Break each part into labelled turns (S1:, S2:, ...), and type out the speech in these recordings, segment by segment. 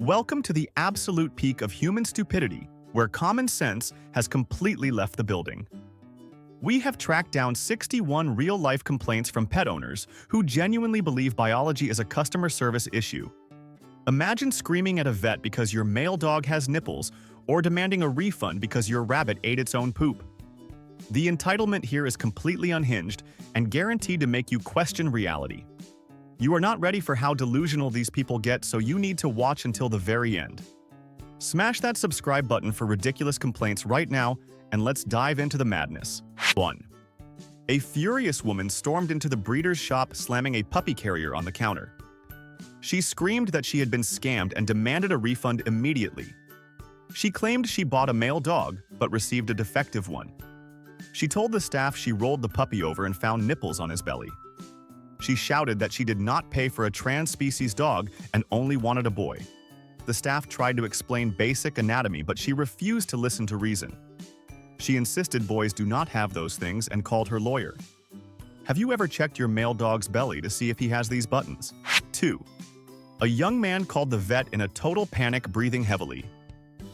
S1: Welcome to the absolute peak of human stupidity, where common sense has completely left the building. We have tracked down 61 real-life complaints from pet owners who genuinely believe biology is a customer service issue. Imagine screaming at a vet because your male dog has nipples, or demanding a refund because your rabbit ate its own poop. The entitlement here is completely unhinged and guaranteed to make you question reality. You are not ready for how delusional these people get, so you need to watch until the very end. Smash that subscribe button for ridiculous complaints right now, and let's dive into the madness. 1. A furious woman stormed into the breeder's shop, slamming a puppy carrier on the counter. She screamed that she had been scammed and demanded a refund immediately. She claimed she bought a male dog, but received a defective one. She told the staff she rolled the puppy over and found nipples on his belly. She shouted that she did not pay for a trans-species dog and only wanted a boy. The staff tried to explain basic anatomy, but she refused to listen to reason. She insisted boys do not have those things and called her lawyer. Have you ever checked your male dog's belly to see if he has these buttons? 2. A young man called the vet in a total panic, breathing heavily.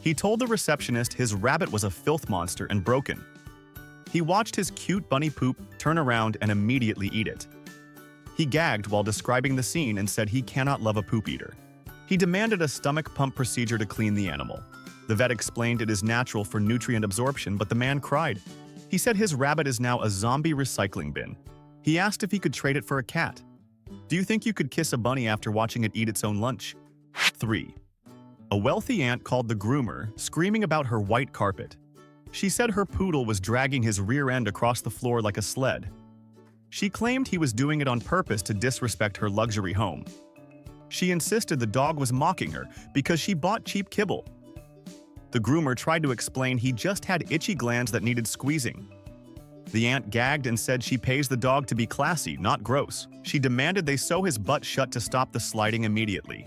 S1: He told the receptionist his rabbit was a filth monster and broken. He watched his cute bunny poop, turn around, and immediately eat it. He gagged while describing the scene and said he cannot love a poop eater. He demanded a stomach pump procedure to clean the animal. The vet explained it is natural for nutrient absorption, but the man cried. He said his rabbit is now a zombie recycling bin. He asked if he could trade it for a cat. Do you think you could kiss a bunny after watching it eat its own lunch? 3. A wealthy aunt called the groomer, screaming about her white carpet. She said her poodle was dragging his rear end across the floor like a sled. She claimed he was doing it on purpose to disrespect her luxury home. She insisted the dog was mocking her because she bought cheap kibble. The groomer tried to explain he just had itchy glands that needed squeezing. The aunt gagged and said she pays the dog to be classy, not gross. She demanded they sew his butt shut to stop the sliding immediately.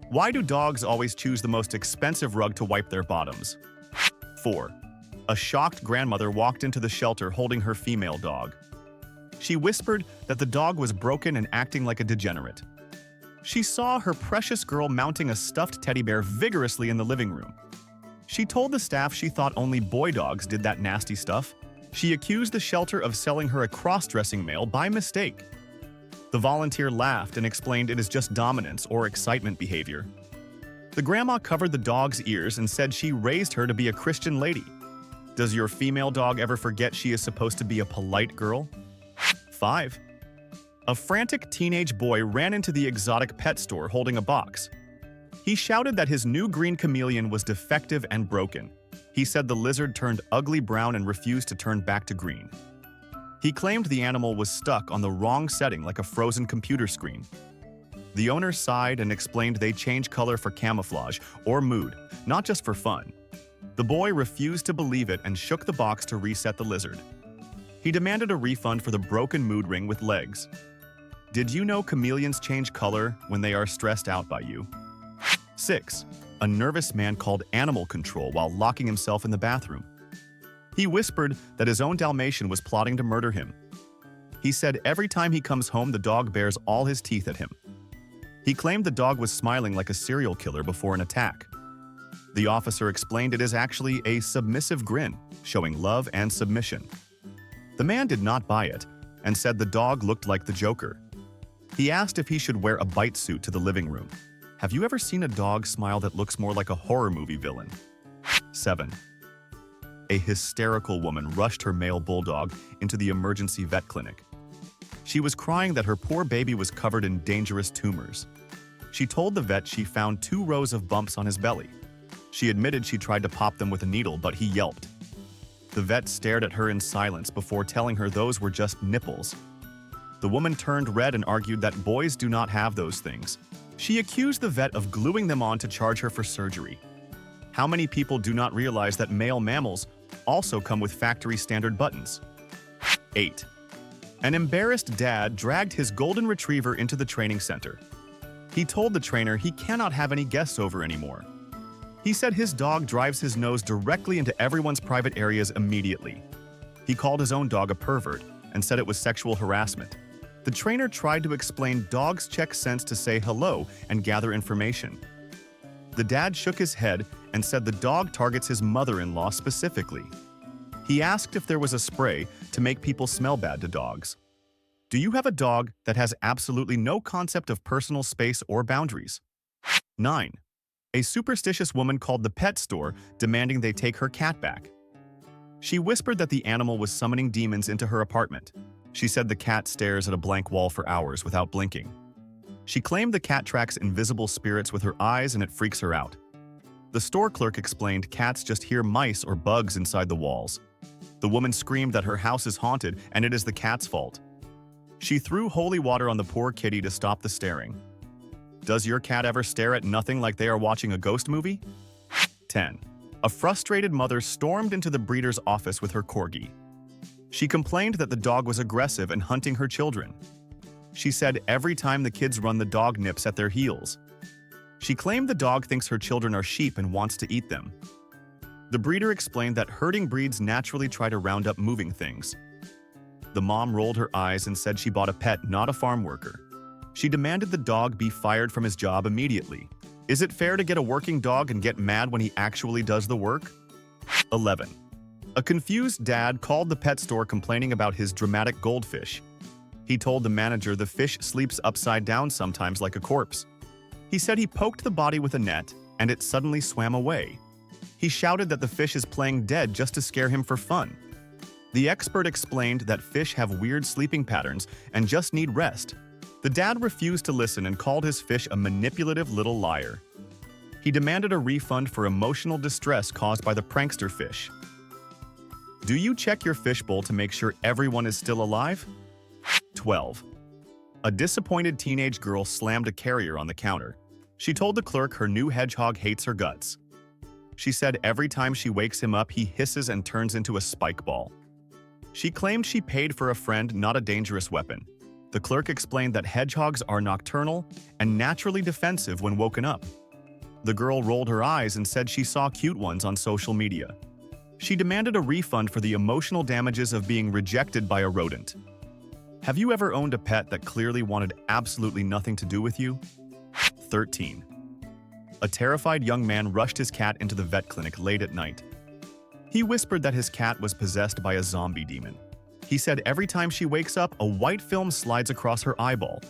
S1: Why do dogs always choose the most expensive rug to wipe their bottoms? 4. A shocked grandmother walked into the shelter holding her female dog. She whispered that the dog was broken and acting like a degenerate. She saw her precious girl mounting a stuffed teddy bear vigorously in the living room. She told the staff she thought only boy dogs did that nasty stuff. She accused the shelter of selling her a cross-dressing male by mistake. The volunteer laughed and explained it is just dominance or excitement behavior. The grandma covered the dog's ears and said she raised her to be a Christian lady. Does your female dog ever forget she is supposed to be a polite girl? 5. A frantic teenage boy ran into the exotic pet store holding a box. He shouted that his new green chameleon was defective and broken. He said the lizard turned ugly brown and refused to turn back to green. He claimed the animal was stuck on the wrong setting like a frozen computer screen. The owner sighed and explained they change color for camouflage or mood, not just for fun. The boy refused to believe it and shook the box to reset the lizard. He demanded a refund for the broken mood ring with legs. Did you know chameleons change color when they are stressed out by you? 6. A nervous man called animal control while locking himself in the bathroom. He whispered that his own Dalmatian was plotting to murder him. He said every time he comes home, the dog bares all his teeth at him. He claimed the dog was smiling like a serial killer before an attack. The officer explained it is actually a submissive grin, showing love and submission. The man did not buy it and said the dog looked like the Joker. He asked if he should wear a bite suit to the living room. Have you ever seen a dog smile that looks more like a horror movie villain? 7. A hysterical woman rushed her male bulldog into the emergency vet clinic. She was crying that her poor baby was covered in dangerous tumors. She told the vet she found 2 rows of bumps on his belly. She admitted she tried to pop them with a needle, but he yelped. The vet stared at her in silence before telling her those were just nipples. The woman turned red and argued that boys do not have those things. She accused the vet of gluing them on to charge her for surgery. How many people do not realize that male mammals also come with factory standard buttons? 8. An embarrassed dad dragged his golden retriever into the training center. He told the trainer he cannot have any guests over anymore. He said his dog drives his nose directly into everyone's private areas immediately. He called his own dog a pervert and said it was sexual harassment. The trainer tried to explain dogs check scents to say hello and gather information. The dad shook his head and said the dog targets his mother-in-law specifically. He asked if there was a spray to make people smell bad to dogs. Do you have a dog that has absolutely no concept of personal space or boundaries? 9. A superstitious woman called the pet store demanding they take her cat back. She whispered that the animal was summoning demons into her apartment. She said the cat stares at a blank wall for hours without blinking. She claimed the cat tracks invisible spirits with her eyes and it freaks her out. The store clerk explained cats just hear mice or bugs inside the walls. The woman screamed that her house is haunted and it is the cat's fault. She threw holy water on the poor kitty to stop the staring. Does your cat ever stare at nothing like they are watching a ghost movie? 10. A frustrated mother stormed into the breeder's office with her corgi. She complained that the dog was aggressive and hunting her children. She said every time the kids run, the dog nips at their heels. She claimed the dog thinks her children are sheep and wants to eat them. The breeder explained that herding breeds naturally try to round up moving things. The mom rolled her eyes and said she bought a pet, not a farm worker. She demanded the dog be fired from his job immediately. Is it fair to get a working dog and get mad when he actually does the work? 11. A confused dad called the pet store complaining about his dramatic goldfish. He told the manager the fish sleeps upside down sometimes like a corpse. He said he poked the body with a net and it suddenly swam away. He shouted that the fish is playing dead just to scare him for fun. The expert explained that fish have weird sleeping patterns and just need rest. The dad refused to listen and called his fish a manipulative little liar. He demanded a refund for emotional distress caused by the prankster fish. Do you check your fishbowl to make sure everyone is still alive? 12. A disappointed teenage girl slammed a carrier on the counter. She told the clerk her new hedgehog hates her guts. She said every time she wakes him up, he hisses and turns into a spike ball. She claimed she paid for a friend, not a dangerous weapon. The clerk explained that hedgehogs are nocturnal and naturally defensive when woken up. The girl rolled her eyes and said she saw cute ones on social media. She demanded a refund for the emotional damages of being rejected by a rodent. Have you ever owned a pet that clearly wanted absolutely nothing to do with you? 13. A terrified young man rushed his cat into the vet clinic late at night. He whispered that his cat was possessed by a zombie demon. He said every time she wakes up, a white film slides across her eyeball.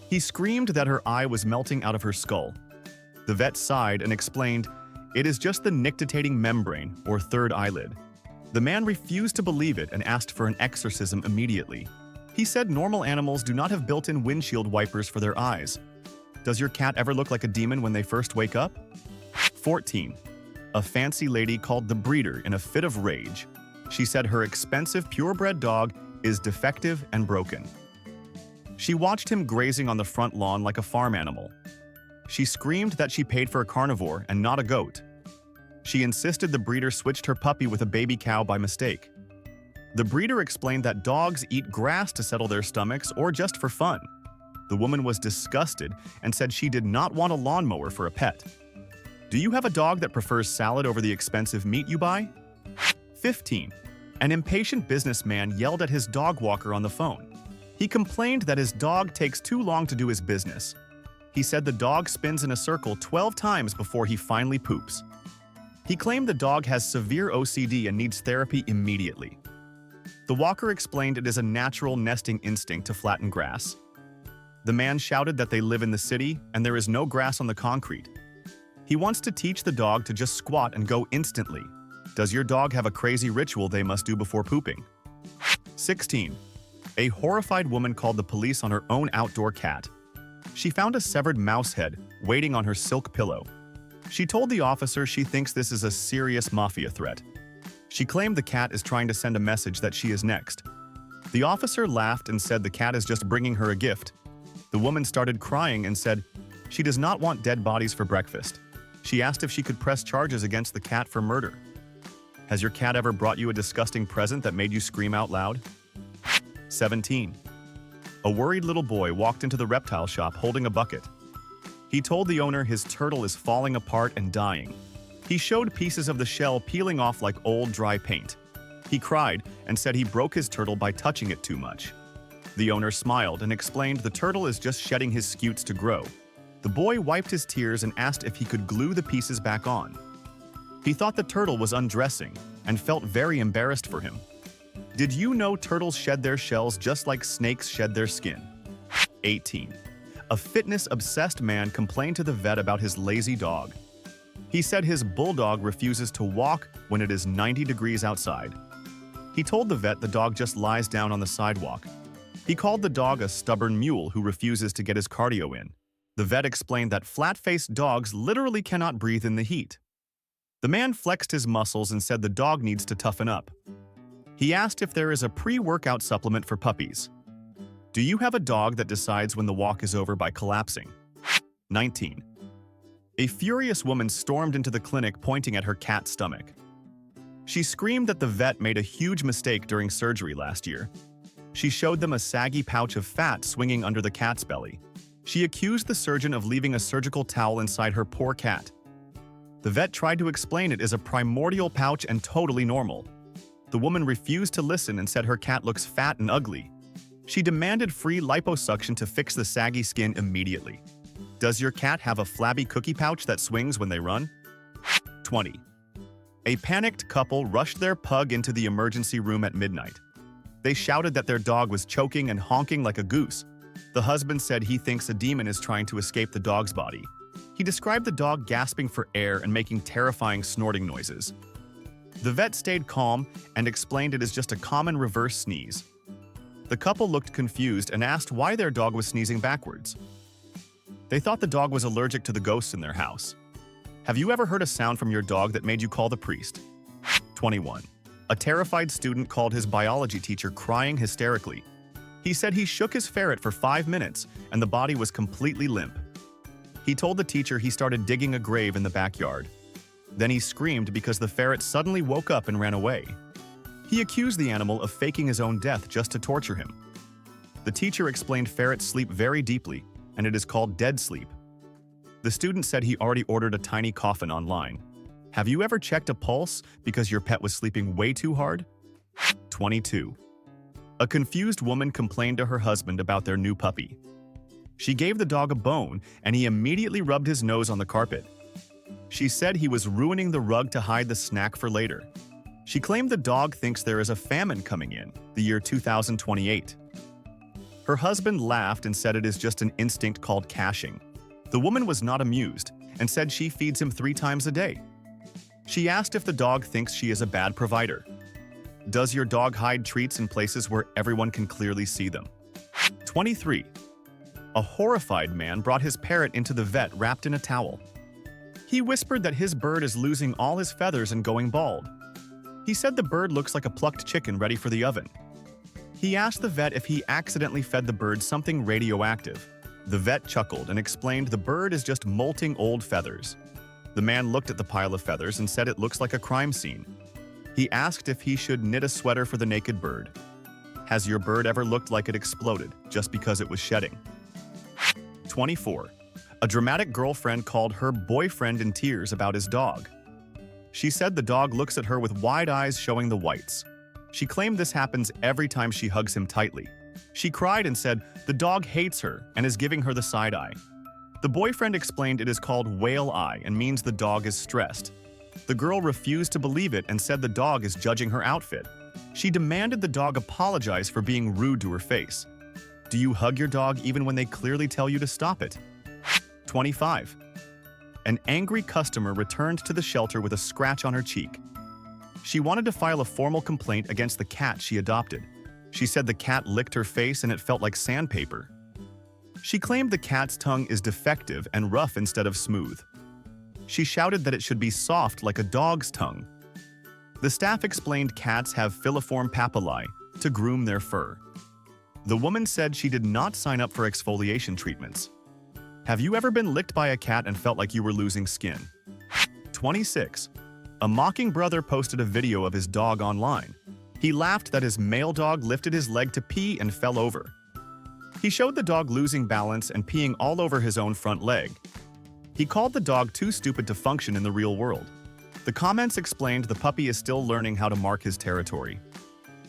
S1: He screamed that her eye was melting out of her skull. The vet sighed and explained, "It is just the nictitating membrane, or third eyelid." The man refused to believe it and asked for an exorcism immediately. He said normal animals do not have built-in windshield wipers for their eyes. Does your cat ever look like a demon when they first wake up? 14. A fancy lady called the breeder in a fit of rage. She said her expensive purebred dog is defective and broken. She watched him grazing on the front lawn like a farm animal. She screamed that she paid for a carnivore and not a goat. She insisted the breeder switched her puppy with a baby cow by mistake. The breeder explained that dogs eat grass to settle their stomachs or just for fun. The woman was disgusted and said she did not want a lawnmower for a pet. Do you have a dog that prefers salad over the expensive meat you buy? 15. An impatient businessman yelled at his dog walker on the phone. He complained that his dog takes too long to do his business. He said the dog spins in a circle 12 times before he finally poops. He claimed the dog has severe OCD and needs therapy immediately. The walker explained it is a natural nesting instinct to flatten grass. The man shouted that they live in the city and there is no grass on the concrete. He wants to teach the dog to just squat and go instantly. Does your dog have a crazy ritual they must do before pooping? 16. A horrified woman called the police on her own outdoor cat. She found a severed mouse head waiting on her silk pillow. She told the officer she thinks this is a serious mafia threat. She claimed the cat is trying to send a message that she is next. The officer laughed and said the cat is just bringing her a gift. The woman started crying and said she does not want dead bodies for breakfast. She asked if she could press charges against the cat for murder. Has your cat ever brought you a disgusting present that made you scream out loud? 17. A worried little boy walked into the reptile shop holding a bucket. He told the owner his turtle is falling apart and dying. He showed pieces of the shell peeling off like old dry paint. He cried and said he broke his turtle by touching it too much. The owner smiled and explained the turtle is just shedding his scutes to grow. The boy wiped his tears and asked if he could glue the pieces back on. He thought the turtle was undressing and felt very embarrassed for him. Did you know turtles shed their shells just like snakes shed their skin? 18. A fitness-obsessed man complained to the vet about his lazy dog. He said his bulldog refuses to walk when it is 90 degrees outside. He told the vet the dog just lies down on the sidewalk. He called the dog a stubborn mule who refuses to get his cardio in. The vet explained that flat-faced dogs literally cannot breathe in the heat. The man flexed his muscles and said the dog needs to toughen up. He asked if there is a pre-workout supplement for puppies. Do you have a dog that decides when the walk is over by collapsing? 19. A furious woman stormed into the clinic pointing at her cat's stomach. She screamed that the vet made a huge mistake during surgery last year. She showed them a saggy pouch of fat swinging under the cat's belly. She accused the surgeon of leaving a surgical towel inside her poor cat. The vet tried to explain it as a primordial pouch and totally normal. The woman refused to listen and said her cat looks fat and ugly. She demanded free liposuction to fix the saggy skin immediately. Does your cat have a flabby cookie pouch that swings when they run? 20. A panicked couple rushed their pug into the emergency room at midnight. They shouted that their dog was choking and honking like a goose. The husband said he thinks a demon is trying to escape the dog's body. He described the dog gasping for air and making terrifying snorting noises. The vet stayed calm and explained it is just a common reverse sneeze. The couple looked confused and asked why their dog was sneezing backwards. They thought the dog was allergic to the ghosts in their house. Have you ever heard a sound from your dog that made you call the priest? 21. A terrified student called his biology teacher crying hysterically. He said he shook his ferret for 5 minutes and the body was completely limp. He told the teacher he started digging a grave in the backyard. Then he screamed because the ferret suddenly woke up and ran away. He accused the animal of faking his own death just to torture him. The teacher explained ferrets sleep very deeply, and it is called dead sleep. The student said he already ordered a tiny coffin online. Have you ever checked a pulse because your pet was sleeping way too hard? 22. A confused woman complained to her husband about their new puppy. She gave the dog a bone, and he immediately rubbed his nose on the carpet. She said he was ruining the rug to hide the snack for later. She claimed the dog thinks there is a famine coming in, the year 2028. Her husband laughed and said it is just an instinct called caching. The woman was not amused and said she feeds him 3 times a day. She asked if the dog thinks she is a bad provider. Does your dog hide treats in places where everyone can clearly see them? 23. A horrified man brought his parrot into the vet wrapped in a towel. He whispered that his bird is losing all his feathers and going bald. He said the bird looks like a plucked chicken ready for the oven. He asked the vet if he accidentally fed the bird something radioactive. The vet chuckled and explained the bird is just molting old feathers. The man looked at the pile of feathers and said it looks like a crime scene. He asked if he should knit a sweater for the naked bird. Has your bird ever looked like it exploded just because it was shedding? 24. A dramatic girlfriend called her boyfriend in tears about his dog. She said the dog looks at her with wide eyes showing the whites. She claimed this happens every time she hugs him tightly. She cried and said the dog hates her and is giving her the side eye. The boyfriend explained it is called whale eye and means the dog is stressed. The girl refused to believe it and said the dog is judging her outfit. She demanded the dog apologize for being rude to her face. Do you hug your dog even when they clearly tell you to stop it? 25. An angry customer returned to the shelter with a scratch on her cheek. She wanted to file a formal complaint against the cat she adopted. She said the cat licked her face and it felt like sandpaper. She claimed the cat's tongue is defective and rough instead of smooth. She shouted that it should be soft like a dog's tongue. The staff explained cats have filiform papillae to groom their fur. The woman said she did not sign up for exfoliation treatments. Have you ever been licked by a cat and felt like you were losing skin? 26. A mocking brother posted a video of his dog online. He laughed that his male dog lifted his leg to pee and fell over. He showed the dog losing balance and peeing all over his own front leg. He called the dog too stupid to function in the real world. The comments explained the puppy is still learning how to mark his territory.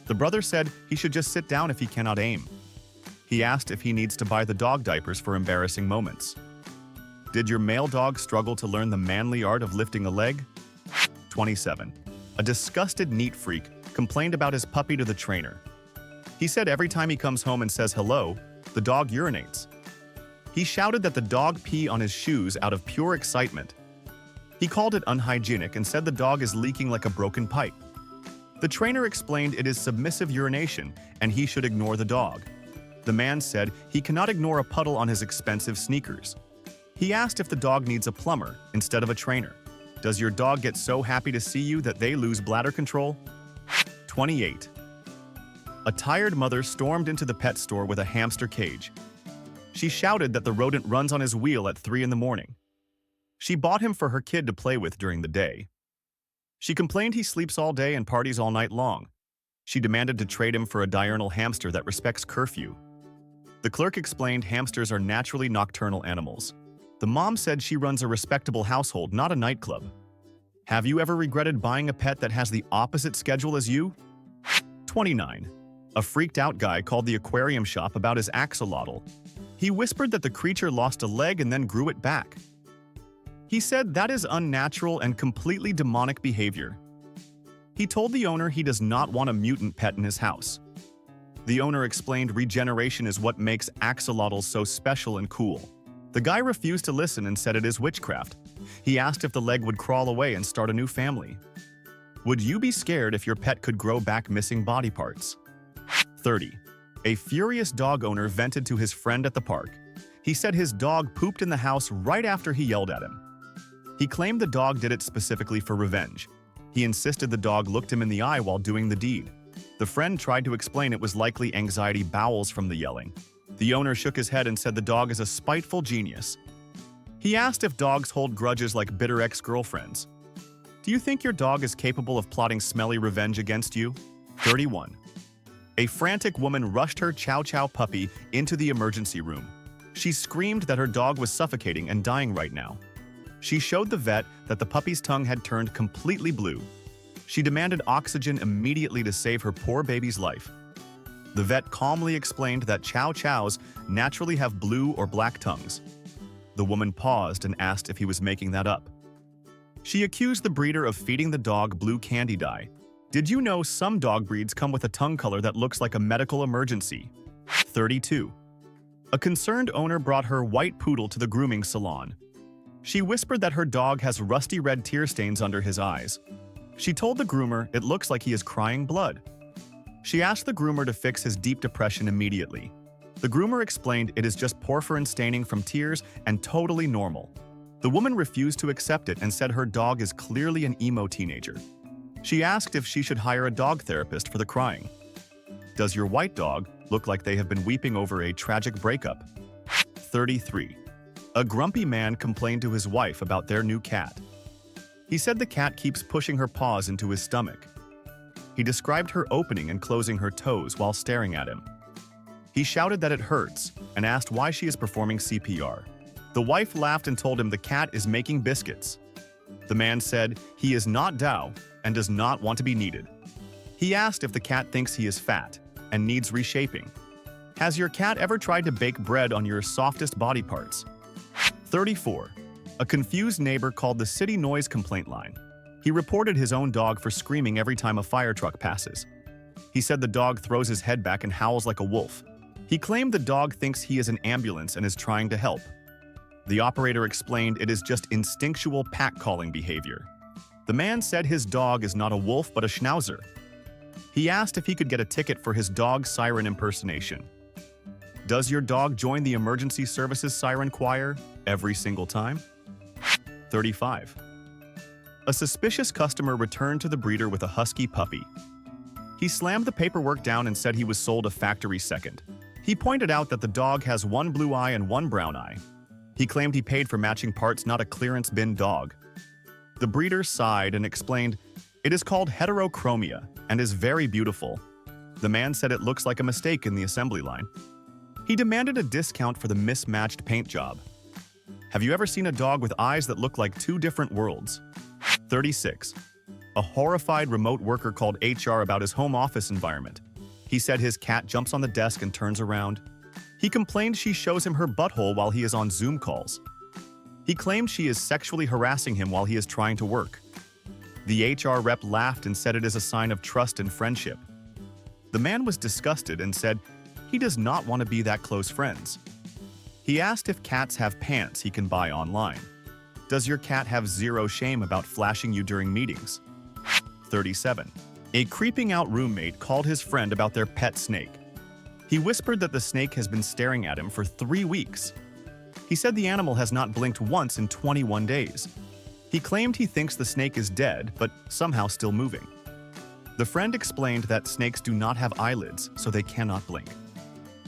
S1: The brother said he should just sit down if he cannot aim. He asked if he needs to buy the dog diapers for embarrassing moments. Did your male dog struggle to learn the manly art of lifting a leg? 27. A disgusted neat freak complained about his puppy to the trainer. He said every time he comes home and says hello, the dog urinates. He shouted that the dog pee on his shoes out of pure excitement. He called it unhygienic and said the dog is leaking like a broken pipe. The trainer explained it is submissive urination and he should ignore the dog. The man said he cannot ignore a puddle on his expensive sneakers. He asked if the dog needs a plumber instead of a trainer. Does your dog get so happy to see you that they lose bladder control? 28. A tired mother stormed into the pet store with a hamster cage. She shouted that the rodent runs on his wheel at 3 in the morning. She bought him for her kid to play with during the day. She complained he sleeps all day and parties all night long. She demanded to trade him for a diurnal hamster that respects curfew. The clerk explained hamsters are naturally nocturnal animals. The mom said she runs a respectable household, not a nightclub. Have you ever regretted buying a pet that has the opposite schedule as you? 29. A freaked-out guy called the aquarium shop about his axolotl. He whispered that the creature lost a leg and then grew it back. He said that is unnatural and completely demonic behavior. He told the owner he does not want a mutant pet in his house. The owner explained regeneration is what makes axolotls so special and cool. The guy refused to listen and said it is witchcraft. He asked if the leg would crawl away and start a new family. Would you be scared if your pet could grow back missing body parts? 30. A furious dog owner vented to his friend at the park. He said his dog pooped in the house right after he yelled at him. He claimed the dog did it specifically for revenge. He insisted the dog looked him in the eye while doing the deed. The friend tried to explain it was likely anxiety bowels from the yelling. The owner shook his head and said the dog is a spiteful genius. He asked if dogs hold grudges like bitter ex-girlfriends. Do you think your dog is capable of plotting smelly revenge against you? 31. A frantic woman rushed her Chow Chow puppy into the emergency room. She screamed that her dog was suffocating and dying right now. She showed the vet that the puppy's tongue had turned completely blue. She demanded oxygen immediately to save her poor baby's life. The vet calmly explained that Chow Chows naturally have blue or black tongues. The woman paused and asked if he was making that up. She accused the breeder of feeding the dog blue candy dye. Did you know some dog breeds come with a tongue color that looks like a medical emergency? 32. A concerned owner brought her white poodle to the grooming salon. She whispered that her dog has rusty red tear stains under his eyes. She told the groomer it looks like he is crying blood. She asked the groomer to fix his deep depression immediately. The groomer explained it is just porphyrin staining from tears and totally normal. The woman refused to accept it and said her dog is clearly an emo teenager. She asked if she should hire a dog therapist for the crying. Does your white dog look like they have been weeping over a tragic breakup? 33. A grumpy man complained to his wife about their new cat. He said the cat keeps pushing her paws into his stomach. He described her opening and closing her toes while staring at him. He shouted that it hurts and asked why she is performing CPR. The wife laughed and told him the cat is making biscuits. The man said he is not Tao and does not want to be needed. He asked if the cat thinks he is fat and needs reshaping. Has your cat ever tried to bake bread on your softest body parts? 34. A confused neighbor called the city noise complaint line. He reported his own dog for screaming every time a fire truck passes. He said the dog throws his head back and howls like a wolf. He claimed the dog thinks he is an ambulance and is trying to help. The operator explained it is just instinctual pack-calling behavior. The man said his dog is not a wolf but a schnauzer. He asked if he could get a ticket for his dog's siren impersonation. Does your dog join the emergency services siren choir every single time? 35. A suspicious customer returned to the breeder with a husky puppy. He slammed the paperwork down and said he was sold a factory second. He pointed out that the dog has one blue eye and one brown eye. He claimed he paid for matching parts, not a clearance bin dog. The breeder sighed and explained, "It is called heterochromia and is very beautiful." The man said it looks like a mistake in the assembly line. He demanded a discount for the mismatched paint job. Have you ever seen a dog with eyes that look like two different worlds? 36. A horrified remote worker called HR about his home office environment. He said his cat jumps on the desk and turns around. He complained she shows him her butthole while he is on Zoom calls. He claimed she is sexually harassing him while he is trying to work. The HR rep laughed and said it is a sign of trust and friendship. The man was disgusted and said he does not want to be that close friends. He asked if cats have pants he can buy online. Does your cat have zero shame about flashing you during meetings? 37. A creeping out roommate called his friend about their pet snake. He whispered that the snake has been staring at him for 3 weeks. He said the animal has not blinked once in 21 days. He claimed he thinks the snake is dead, but somehow still moving. The friend explained that snakes do not have eyelids, so they cannot blink.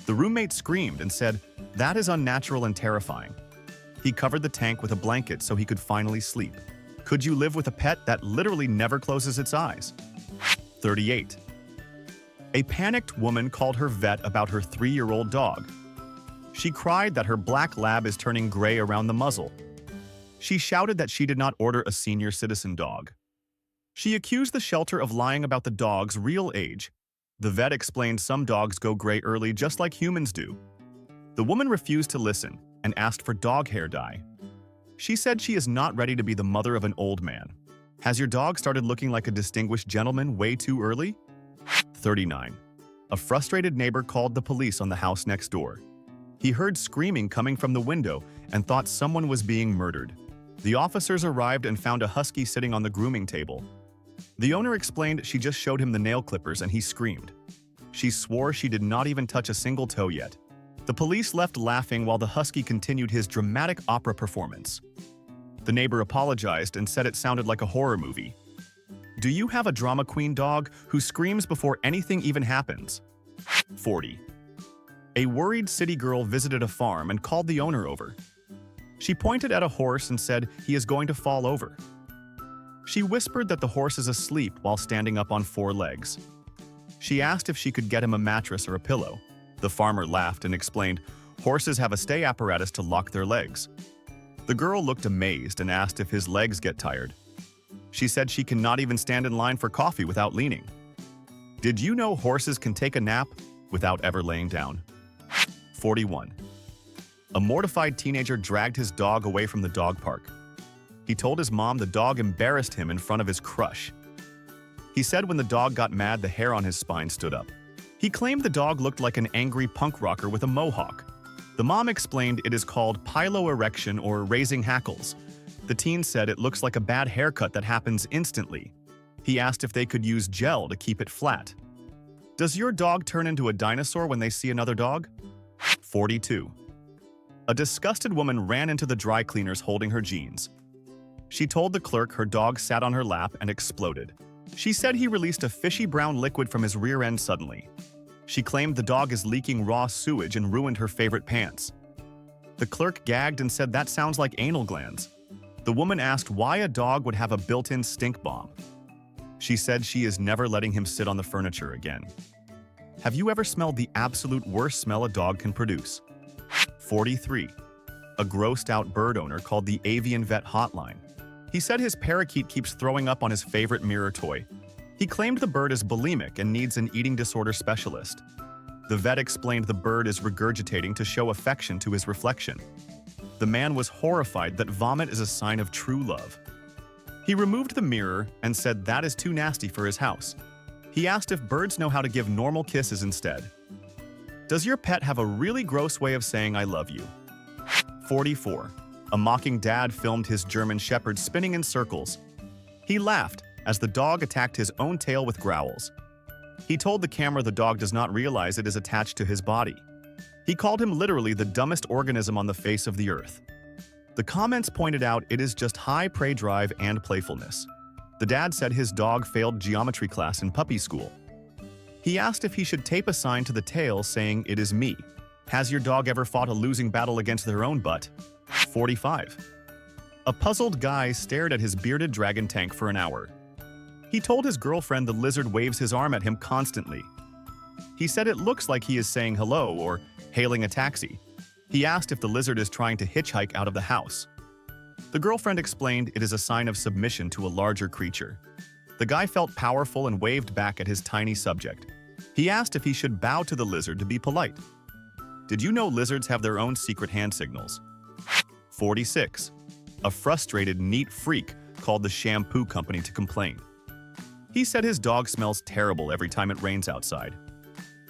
S1: The roommate screamed and said, "That is unnatural and terrifying." He covered the tank with a blanket so he could finally sleep. Could you live with a pet that literally never closes its eyes? 38. A panicked woman called her vet about her 3-year-old dog. She cried that her black lab is turning gray around the muzzle. She shouted that she did not order a senior citizen dog. She accused the shelter of lying about the dog's real age. The vet explained some dogs go gray early just like humans do. The woman refused to listen and asked for dog hair dye. She said she is not ready to be the mother of an old man. Has your dog started looking like a distinguished gentleman way too early? 39. A frustrated neighbor called the police on the house next door. He heard screaming coming from the window and thought someone was being murdered. The officers arrived and found a husky sitting on the grooming table. The owner explained she just showed him the nail clippers and he screamed. She swore she did not even touch a single toe yet. The police left laughing while the husky continued his dramatic opera performance. The neighbor apologized and said it sounded like a horror movie. Do you have a drama queen dog who screams before anything even happens? 40. A worried city girl visited a farm and called the owner over. She pointed at a horse and said he is going to fall over. She whispered that the horse is asleep while standing up on 4 legs. She asked if she could get him a mattress or a pillow. The farmer laughed and explained, horses have a stay apparatus to lock their legs. The girl looked amazed and asked if his legs get tired. She said she cannot even stand in line for coffee without leaning. Did you know horses can take a nap without ever laying down? 41. A mortified teenager dragged his dog away from the dog park. He told his mom the dog embarrassed him in front of his crush. He said when the dog got mad, the hair on his spine stood up. He claimed the dog looked like an angry punk rocker with a mohawk. The mom explained it is called piloerection or raising hackles. The teen said it looks like a bad haircut that happens instantly. He asked if they could use gel to keep it flat. Does your dog turn into a dinosaur when they see another dog? 42. A disgusted woman ran into the dry cleaners holding her jeans. She told the clerk her dog sat on her lap and exploded. She said he released a fishy brown liquid from his rear end suddenly. She claimed the dog is leaking raw sewage and ruined her favorite pants. The clerk gagged and said that sounds like anal glands. The woman asked why a dog would have a built-in stink bomb. She said she is never letting him sit on the furniture again. Have you ever smelled the absolute worst smell a dog can produce? 43. A grossed-out bird owner called the avian vet hotline. He said his parakeet keeps throwing up on his favorite mirror toy. He claimed the bird is bulimic and needs an eating disorder specialist. The vet explained the bird is regurgitating to show affection to his reflection. The man was horrified that vomit is a sign of true love. He removed the mirror and said that is too nasty for his house. He asked if birds know how to give normal kisses instead. Does your pet have a really gross way of saying I love you? 44. A mocking dad filmed his German shepherd spinning in circles. He laughed as the dog attacked his own tail with growls. He told the camera the dog does not realize it is attached to his body. He called him literally the dumbest organism on the face of the earth. The comments pointed out it is just high prey drive and playfulness. The dad said his dog failed geometry class in puppy school. He asked if he should tape a sign to the tail saying, "It is me." Has your dog ever fought a losing battle against their own butt? 45. A puzzled guy stared at his bearded dragon tank for an hour. He told his girlfriend the lizard waves his arm at him constantly. He said it looks like he is saying hello or hailing a taxi. He asked if the lizard is trying to hitchhike out of the house. The girlfriend explained it is a sign of submission to a larger creature. The guy felt powerful and waved back at his tiny subject. He asked if he should bow to the lizard to be polite. Did you know lizards have their own secret hand signals? 46. A frustrated, neat freak called the shampoo company to complain. He said his dog smells terrible every time it rains outside.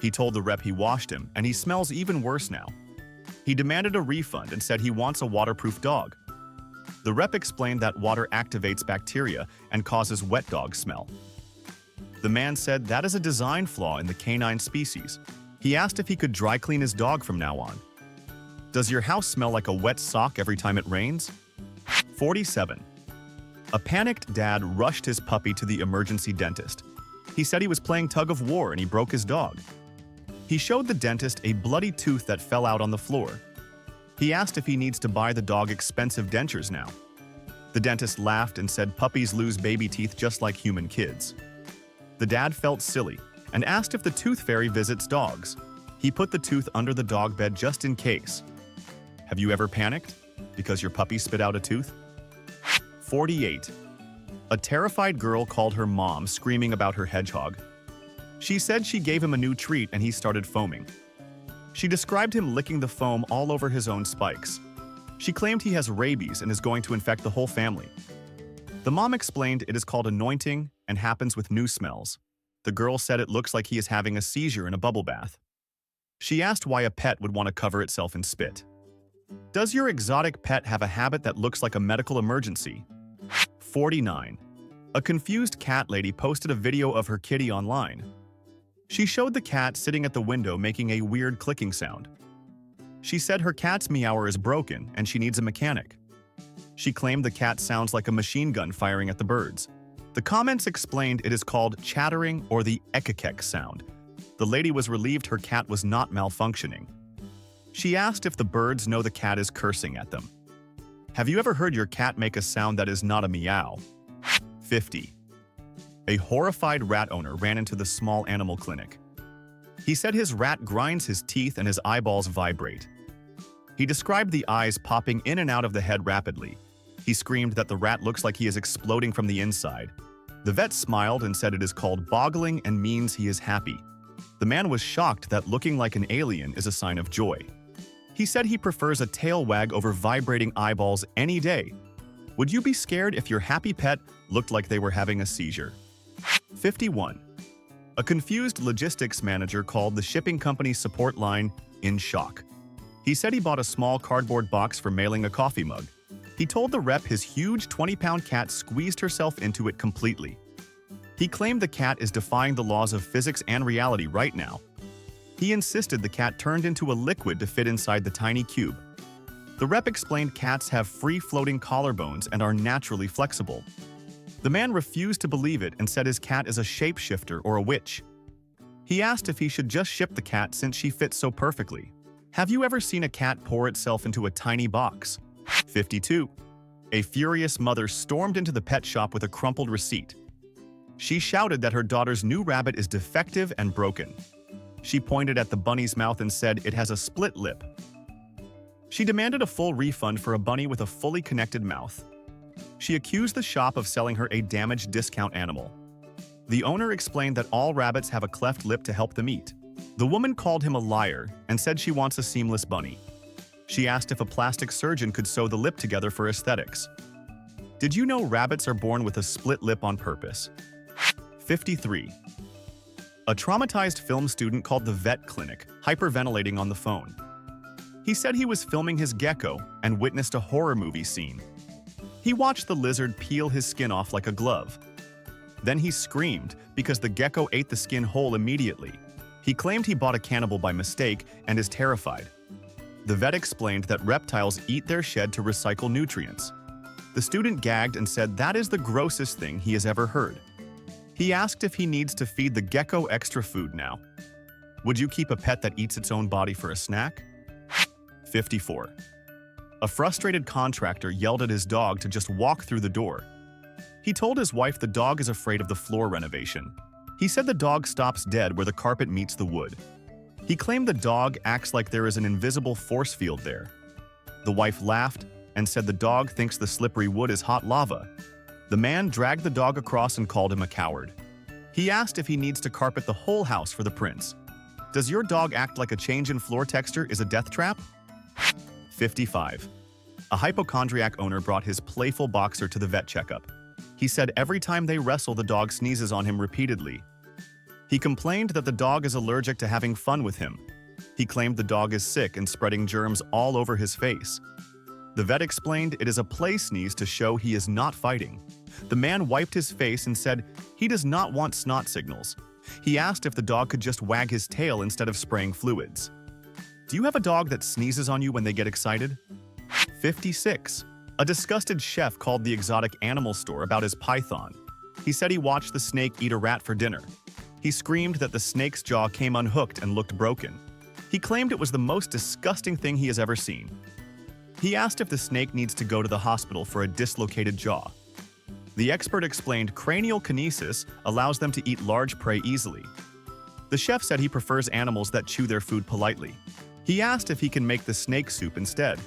S1: He told the rep he washed him, and he smells even worse now. He demanded a refund and said he wants a waterproof dog. The rep explained that water activates bacteria and causes wet dog smell. The man said that is a design flaw in the canine species. He asked if he could dry clean his dog from now on. Does your house smell like a wet sock every time it rains? 47. A panicked dad rushed his puppy to the emergency dentist. He said he was playing tug of war and he broke his dog. He showed the dentist a bloody tooth that fell out on the floor. He asked if he needs to buy the dog expensive dentures now. The dentist laughed and said puppies lose baby teeth just like human kids. The dad felt silly and asked if the tooth fairy visits dogs. He put the tooth under the dog bed just in case. Have you ever panicked because your puppy spit out a tooth? 48. A terrified girl called her mom screaming about her hedgehog. She said she gave him a new treat and he started foaming. She described him licking the foam all over his own spikes. She claimed he has rabies and is going to infect the whole family. The mom explained it is called anointing and happens with new smells. The girl said it looks like he is having a seizure in a bubble bath. She asked why a pet would want to cover itself in spit. Does your exotic pet have a habit that looks like a medical emergency? 49. A confused cat lady posted a video of her kitty online. She showed the cat sitting at the window making a weird clicking sound. She said her cat's meower is broken and she needs a mechanic. She claimed the cat sounds like a machine gun firing at the birds. The comments explained it is called chattering or the ekekek sound. The lady was relieved her cat was not malfunctioning. She asked if the birds know the cat is cursing at them. Have you ever heard your cat make a sound that is not a meow? 50. A horrified rat owner ran into the small animal clinic. He said his rat grinds his teeth and his eyeballs vibrate. He described the eyes popping in and out of the head rapidly. He screamed that the rat looks like he is exploding from the inside. The vet smiled and said it is called boggling and means he is happy. The man was shocked that looking like an alien is a sign of joy. He said he prefers a tail wag over vibrating eyeballs any day. Would you be scared if your happy pet looked like they were having a seizure? 51. A confused logistics manager called the shipping company's support line in shock. He said he bought a small cardboard box for mailing a coffee mug. He told the rep his huge 20-pound cat squeezed herself into it completely. He claimed the cat is defying the laws of physics and reality right now. He insisted the cat turned into a liquid to fit inside the tiny cube. The rep explained cats have free-floating collarbones and are naturally flexible. The man refused to believe it and said his cat is a shapeshifter or a witch. He asked if he should just ship the cat since she fits so perfectly. Have you ever seen a cat pour itself into a tiny box? 52. A furious mother stormed into the pet shop with a crumpled receipt. She shouted that her daughter's new rabbit is defective and broken. She pointed at the bunny's mouth and said it has a split lip. She demanded a full refund for a bunny with a fully connected mouth. She accused the shop of selling her a damaged discount animal. The owner explained that all rabbits have a cleft lip to help them eat. The woman called him a liar and said she wants a seamless bunny. She asked if a plastic surgeon could sew the lip together for aesthetics. Did you know rabbits are born with a split lip on purpose? 53. A traumatized film student called the vet clinic, hyperventilating on the phone. He said he was filming his gecko and witnessed a horror movie scene. He watched the lizard peel his skin off like a glove. Then he screamed because the gecko ate the skin whole immediately. He claimed he bought a cannibal by mistake and is terrified. The vet explained that reptiles eat their shed to recycle nutrients. The student gagged and said that is the grossest thing he has ever heard. He asked if he needs to feed the gecko extra food now. Would you keep a pet that eats its own body for a snack? 54. A frustrated contractor yelled at his dog to just walk through the door. He told his wife the dog is afraid of the floor renovation. He said the dog stops dead where the carpet meets the wood. He claimed the dog acts like there is an invisible force field there. The wife laughed and said the dog thinks the slippery wood is hot lava. The man dragged the dog across and called him a coward. He asked if he needs to carpet the whole house for the prince. Does your dog act like a change in floor texture is a death trap? 55. A hypochondriac owner brought his playful boxer to the vet checkup. He said every time they wrestle, the dog sneezes on him repeatedly. He complained that the dog is allergic to having fun with him. He claimed the dog is sick and spreading germs all over his face. The vet explained it is a play sneeze to show he is not fighting. The man wiped his face and said he does not want snot signals. He asked if the dog could just wag his tail instead of spraying fluids. Do you have a dog that sneezes on you when they get excited? 56. A disgusted chef called the exotic animal store about his python. He said he watched the snake eat a rat for dinner. He screamed that the snake's jaw came unhooked and looked broken. He claimed it was the most disgusting thing he has ever seen. He asked if the snake needs to go to the hospital for a dislocated jaw. The expert explained cranial kinesis allows them to eat large prey easily. The chef said he prefers animals that chew their food politely. He asked if he can make the snake soup instead.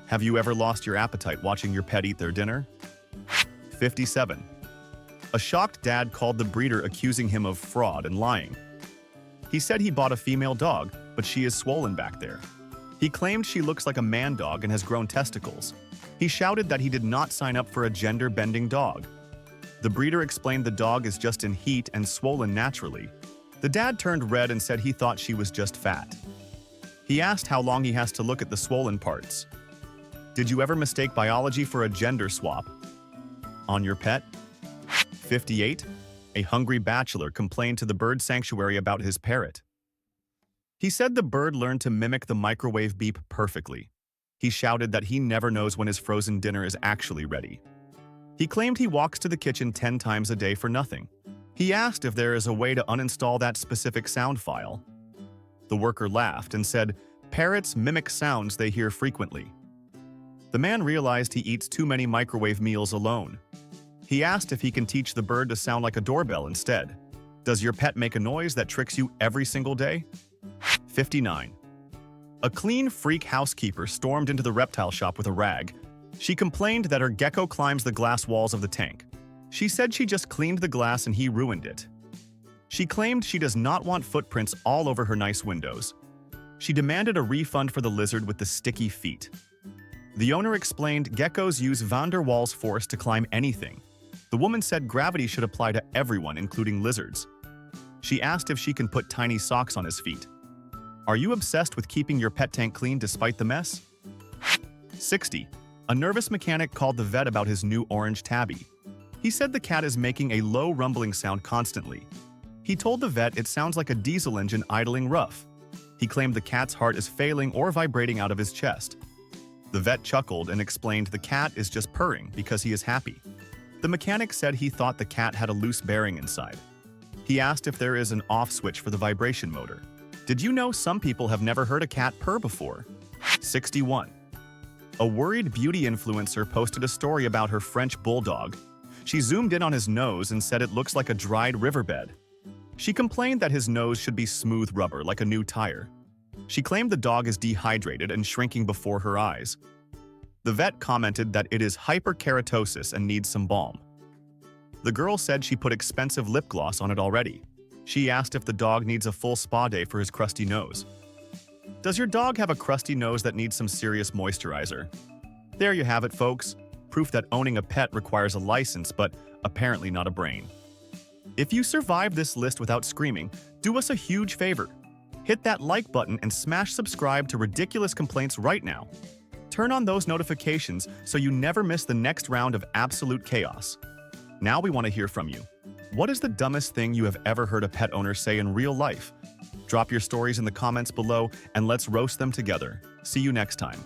S1: Have you ever lost your appetite watching your pet eat their dinner? 57. A shocked dad called the breeder accusing him of fraud and lying. He said he bought a female dog, but she is swollen back there. He claimed she looks like a man dog and has grown testicles. He shouted that he did not sign up for a gender-bending dog. The breeder explained the dog is just in heat and swollen naturally. The dad turned red and said he thought she was just fat. He asked how long he has to look at the swollen parts. Did you ever mistake biology for a gender swap on your pet? 58. A hungry bachelor complained to the bird sanctuary about his parrot. He said the bird learned to mimic the microwave beep perfectly. He shouted that he never knows when his frozen dinner is actually ready. He claimed he walks to the kitchen 10 times a day for nothing. He asked if there is a way to uninstall that specific sound file. The worker laughed and said, "Parrots mimic sounds they hear frequently." The man realized he eats too many microwave meals alone. He asked if he can teach the bird to sound like a doorbell instead. Does your pet make a noise that tricks you every single day? 59. A clean freak housekeeper stormed into the reptile shop with a rag. She complained that her gecko climbs the glass walls of the tank. She said she just cleaned the glass and he ruined it. She claimed she does not want footprints all over her nice windows. She demanded a refund for the lizard with the sticky feet. The owner explained geckos use van der Waals force to climb anything. The woman said gravity should apply to everyone, including lizards. She asked if she can put tiny socks on his feet. Are you obsessed with keeping your pet tank clean despite the mess? 60. A nervous mechanic called the vet about his new orange tabby. He said the cat is making a low rumbling sound constantly. He told the vet it sounds like a diesel engine idling rough. He claimed the cat's heart is failing or vibrating out of his chest. The vet chuckled and explained the cat is just purring because he is happy. The mechanic said he thought the cat had a loose bearing inside. He asked if there is an off switch for the vibration motor. Did you know some people have never heard a cat purr before? 61. A worried beauty influencer posted a story about her French bulldog. She zoomed in on his nose and said it looks like a dried riverbed. She complained that his nose should be smooth rubber like a new tire. She claimed the dog is dehydrated and shrinking before her eyes. The vet commented that it is hyperkeratosis and needs some balm. The girl said she put expensive lip gloss on it already. She asked if the dog needs a full spa day for his crusty nose. Does your dog have a crusty nose that needs some serious moisturizer? There you have it, folks. Proof that owning a pet requires a license, but apparently not a brain. If you survived this list without screaming, do us a huge favor. Hit that like button and smash subscribe to Ridiculous Complaints right now. Turn on those notifications so you never miss the next round of absolute chaos. Now we want to hear from you. What is the dumbest thing you have ever heard a pet owner say in real life? Drop your stories in the comments below and let's roast them together. See you next time.